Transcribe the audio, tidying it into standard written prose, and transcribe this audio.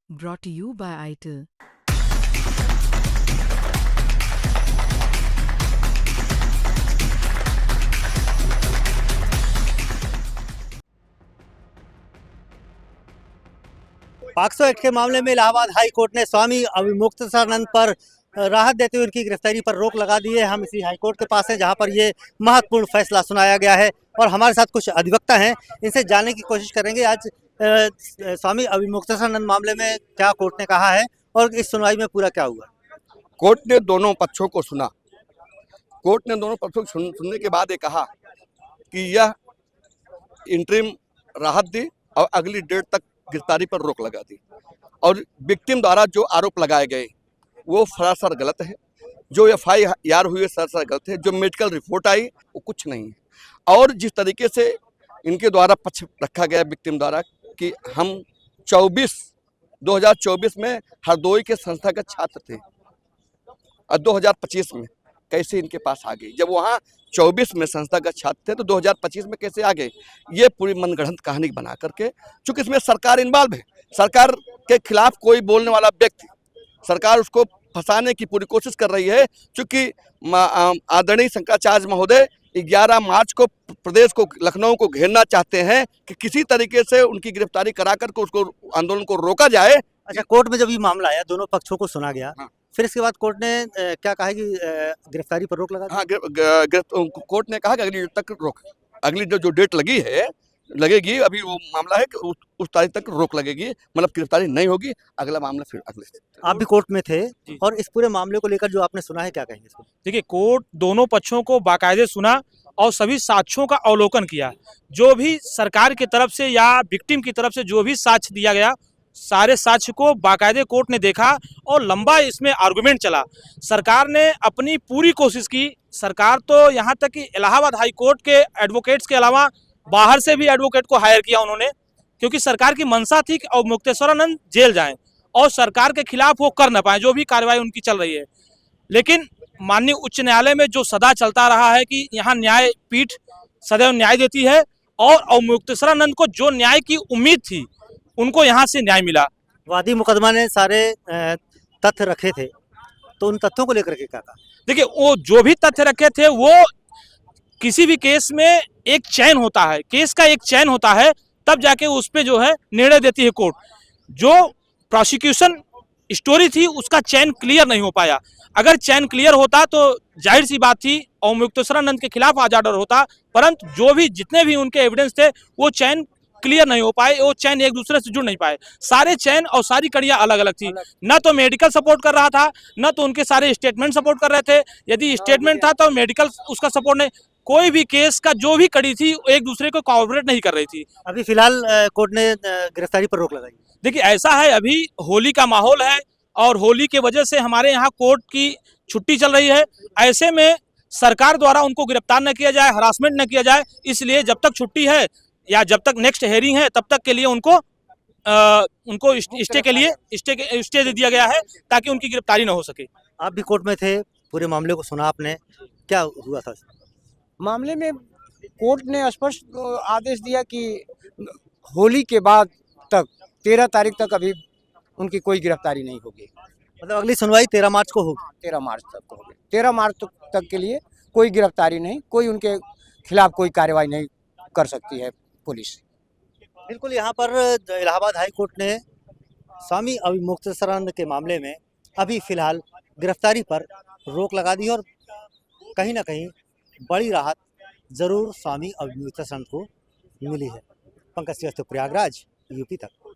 Brought to you by ITIL. POCSO act के मामले में इलाहाबाद हाई कोर्ट ने स्वामी अविमुक्तसरानंद पर राहत देते हुए उनकी गिरफ्तारी पर रोक लगा दी है। हम इसी हाई कोर्ट के पास हैं जहां पर ये महत्वपूर्ण फैसला सुनाया गया है और हमारे साथ कुछ अधिवक्ता हैं, इनसे जानने की कोशिश करेंगे आज स्वामी अविमुक्तसरानंद मामले में क्या कोर्ट ने कहा है और इस सुनवाई में पूरा क्या हुआ। कोर्ट ने दोनों पक्षों को सुना। कोर्ट ने दोनों पक्षों को सुनने के बाद ये कहा कि यह इंटरिम राहत दी और अगली डेट तक गिरफ्तारी पर रोक लगा दी और विक्टिम द्वारा जो आरोप लगाए गए वो सरासर गलत है। जो FIR हुई है सरासर गलत है। जो मेडिकल रिपोर्ट आई वो कुछ नहीं है। और जिस तरीके से इनके द्वारा पक्ष रखा गया विक्टिम द्वारा कि हम 2024 में हरदोई के संस्थागत छात्र थे और 2025 में कैसे इनके पास आ गई, जब वहाँ 24 में संस्थागत छात्र थे तो 2025 में कैसे आ गए। ये पूरी मनगढ़ंत कहानी बना करके, चूंकि इसमें सरकार इन्वॉल्व है, सरकार के खिलाफ कोई बोलने वाला व्यक्ति, सरकार उसको फंसाने की पूरी कोशिश कर रही है। चूंकि आदरणीय शंकराचार्य महोदय 11 मार्च को प्रदेश को, लखनऊ को घेरना चाहते हैं कि किसी तरीके से उनकी गिरफ्तारी करा करके उसको आंदोलन को रोका जाए। अच्छा, कोर्ट में जब ये मामला आया दोनों पक्षों को सुना गया, हाँ। फिर इसके बाद कोर्ट ने क्या कहा कि गिरफ्तारी पर रोक लगा दी? हाँ, कोर्ट ने कहा कि अगली डेट तक रोक, अगली जो डेट लगी है लगेगी, अभी वो मामला है कि उस तारीख तक रोक लगेगी, मतलब गिरफ्तारी नहीं होगी। अगला मामला फिर अगले। आप भी कोर्ट में थे और इस पूरे मामले को लेकर जो आपने सुना है क्या कहेंगे इसको? देखिए, कोर्ट दोनों पक्षों को बाकायदे सुना और सभी साक्ष्यों का अवलोकन किया। जो भी सरकार की तरफ से या विक्टिम की तरफ से जो भी साक्ष्य दिया गया, सारे साक्ष्य को बाकायदे कोर्ट ने देखा और लंबा इसमें आर्गुमेंट चला। सरकार ने अपनी पूरी कोशिश की। सरकार तो यहाँ तक कि इलाहाबाद हाई कोर्ट के एडवोकेट्स के अलावा बाहर से भी एडवोकेट को हायर किया उन्होंने, क्योंकि सरकार की मंशा थी कि अविमुक्तसरानंद जेल जाएं और सरकार के खिलाफ वो कर न पाए जो भी कार्रवाई उनकी चल रही है। लेकिन माननीय उच्च न्यायालय में जो सदा चलता रहा है कि यहाँ न्यायपीठ सदैव न्याय देती है और अविमुक्तसरानंद को जो न्याय की उम्मीद थी उनको यहाँ से न्याय मिला। वादी मुकदमा ने सारे तथ्य रखे थे, तो उन तथ्यों को लेकर के क्या कहा? देखिए, वो जो भी तथ्य रखे थे, वो किसी भी केस में एक चैन होता है, केस का एक चैन होता है, तब जाके उस पे जो है निर्णय देती है कोर्ट। जो प्रोसिक्यूशन स्टोरी थी उसका चैन क्लियर नहीं हो पाया। अगर चैन क्लियर होता तो जाहिर सी बात थी अविमुक्तसरानंद के खिलाफ आज ऑर्डर होता, परंतु जो भी जितने भी उनके एविडेंस थे वो चैन क्लियर नहीं हो पाए, वो चैन एक दूसरे से जुड़ नहीं पाए। सारे चैन और सारी कड़ियां अलग अलग थी। न तो मेडिकल सपोर्ट कर रहा था, न तो उनके सारे स्टेटमेंट सपोर्ट कर रहे थे। यदि स्टेटमेंट था तो मेडिकल उसका सपोर्ट नहीं। कोई भी केस का जो भी कड़ी थी एक दूसरे को कोऑपरेट नहीं कर रही थी। अभी फिलहाल कोर्ट ने गिरफ्तारी पर रोक लगाई। देखिए, ऐसा है, अभी होली का माहौल है और होली के वजह से हमारे यहाँ कोर्ट की छुट्टी चल रही है। ऐसे में सरकार द्वारा उनको गिरफ्तार न किया जाए, हरासमेंट न किया जाए, इसलिए जब तक छुट्टी है या जब तक नेक्स्ट हेयरिंग है तब तक के लिए उनको स्टे के लिए स्टे दे दिया गया है ताकि उनकी गिरफ्तारी न हो सके। आप भी कोर्ट में थे, पूरे मामले को सुना आपने, क्या हुआ था? मामले में कोर्ट ने स्पष्ट आदेश दिया कि होली के बाद तक 13 तारीख तक अभी उनकी कोई गिरफ्तारी नहीं होगी। मतलब अगली सुनवाई 13 मार्च को होगी। 13 मार्च तक होगी। 13 मार्च तक के लिए कोई गिरफ्तारी नहीं, कोई उनके खिलाफ कोई कार्रवाई नहीं कर सकती है पुलिस। बिल्कुल, यहाँ पर इलाहाबाद हाई कोर्ट ने स्वामी अविमुक्तसरानंद के मामले में अभी फिलहाल गिरफ्तारी पर रोक लगा दी और कहीं ना कहीं बड़ी राहत जरूर स्वामी अविमुक्तसरानंद को मिली है। पंकज श्रीवास्तव, प्रयागराज, यूपी तक।